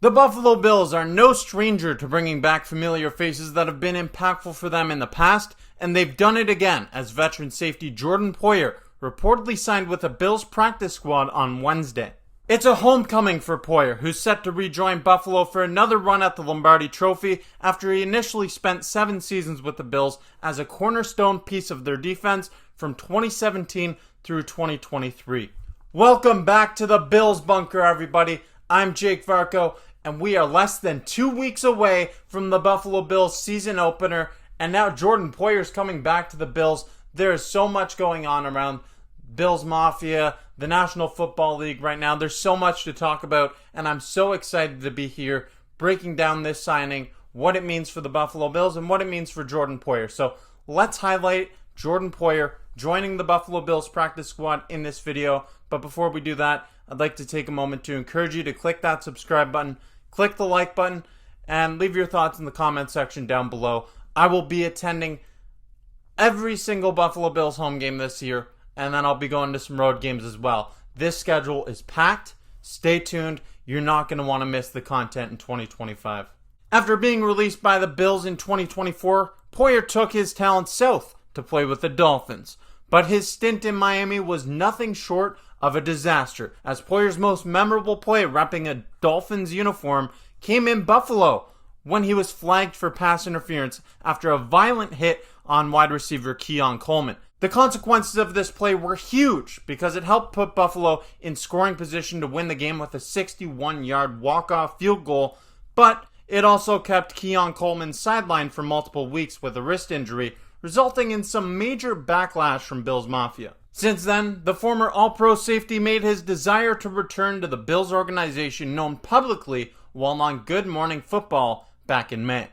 The Buffalo Bills are no stranger to bringing back familiar faces that have been impactful for them in the past, and they've done it again as veteran safety Jordan Poyer reportedly signed with a Bills practice squad on Wednesday. It's a homecoming for Poyer, who's set to rejoin Buffalo for another run at the Lombardi Trophy after he initially spent 7 seasons with the Bills as a cornerstone piece of their defense from 2017 through 2023. Welcome back to the Bills Bunker, everybody. I'm Jake Varco, and we are less than 2 weeks away from the Buffalo Bills season opener, and now Jordan Poyer's coming back to the Bills. There is so much going on around Bills Mafia, the National Football League right now. There's so much to talk about, and I'm so excited to be here breaking down this signing, what it means for the Buffalo Bills, and what it means for Jordan Poyer. So let's highlight Jordan Poyer joining the Buffalo Bills practice squad in this video. But before we do that, I'd like to take a moment to encourage you to click that subscribe button, click the like button, and leave your thoughts in the comment section down below. I will be attending every single Buffalo Bills home game this year, and then I'll be going to some road games as well. This schedule is packed. Stay tuned. You're not going to want to miss the content in 2025. After being released by the Bills in 2024, Poyer took his talents south to play with the Dolphins. But his stint in Miami was nothing short of a disaster, as Poyer's most memorable play repping a Dolphins uniform came in Buffalo when he was flagged for pass interference after a violent hit on wide receiver Keon Coleman. The consequences of this play were huge because it helped put Buffalo in scoring position to win the game with a 61-yard walk-off field goal, but it also kept Keon Coleman sidelined for multiple weeks with a wrist injury, resulting in some major backlash from Bills Mafia. Since then, the former All-Pro safety made his desire to return to the Bills organization known publicly while on Good Morning Football back in May.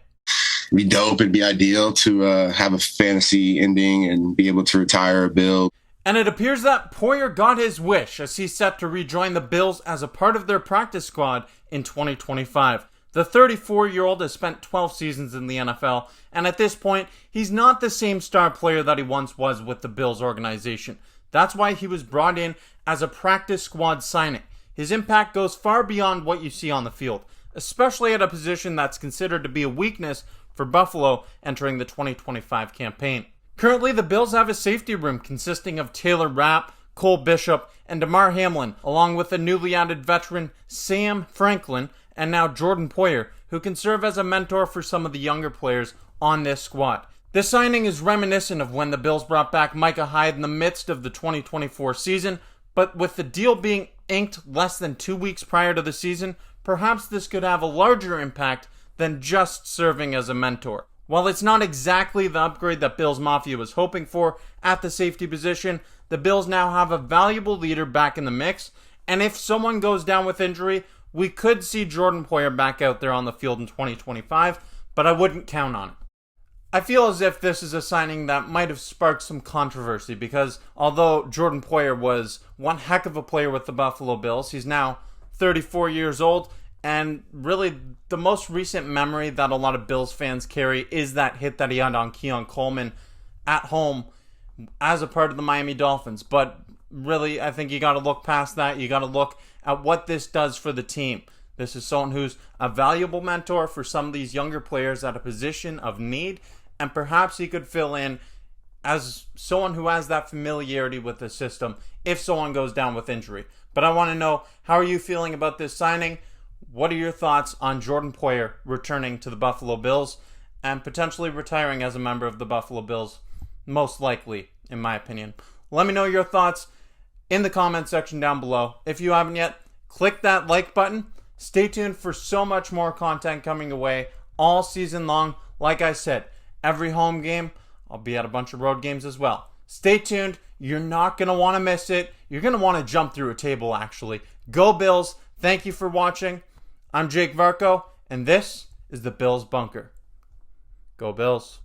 It'd be dope. It'd be ideal to have a fantasy ending and be able to retire a Bill. And it appears that Poyer got his wish as he's set to rejoin the Bills as a part of their practice squad in 2025. The 34-year-old has spent 12 seasons in the NFL, and at this point, he's not the same star player that he once was with the Bills organization. That's why he was brought in as a practice squad signing. His impact goes far beyond what you see on the field, especially at a position that's considered to be a weakness for Buffalo entering the 2025 campaign. Currently, the Bills have a safety room consisting of Taylor Rapp, Cole Bishop, and Damar Hamlin, along with a newly added veteran Sam Franklin, and now Jordan Poyer, who can serve as a mentor for some of the younger players on this squad. This signing is reminiscent of when the Bills brought back Micah Hyde in the midst of the 2024 season, but with the deal being inked less than 2 weeks prior to the season, perhaps this could have a larger impact than just serving as a mentor. While it's not exactly the upgrade that Bills Mafia was hoping for at the safety position, the Bills now have a valuable leader back in the mix, and if someone goes down with injury, we could see Jordan Poyer back out there on the field in 2025, but I wouldn't count on it. I feel as if this is a signing that might have sparked some controversy because although Jordan Poyer was one heck of a player with the Buffalo Bills, he's now 34 years old, and really the most recent memory that a lot of Bills fans carry is that hit that he had on Keon Coleman at home as a part of the Miami Dolphins. But really, I think you got to look past that. You got to look at what this does for the team. This is someone who's a valuable mentor for some of these younger players at a position of need, and perhaps he could fill in as someone who has that familiarity with the system if someone goes down with injury. But I want to know, how are you feeling about this signing? What are your thoughts on Jordan Poyer returning to the Buffalo Bills and potentially retiring as a member of the Buffalo Bills? Most likely, in my opinion. Let me know your thoughts in the comment section down below. If you haven't yet, click that like button. Stay tuned for so much more content coming away all season long. Like I said, every home game, I'll be at a bunch of road games as well. Stay tuned. You're not going to want to miss it. You're going to want to jump through a table, actually. Go Bills. Thank you for watching. I'm Jake Varco, and this is the Bills Bunker. Go Bills.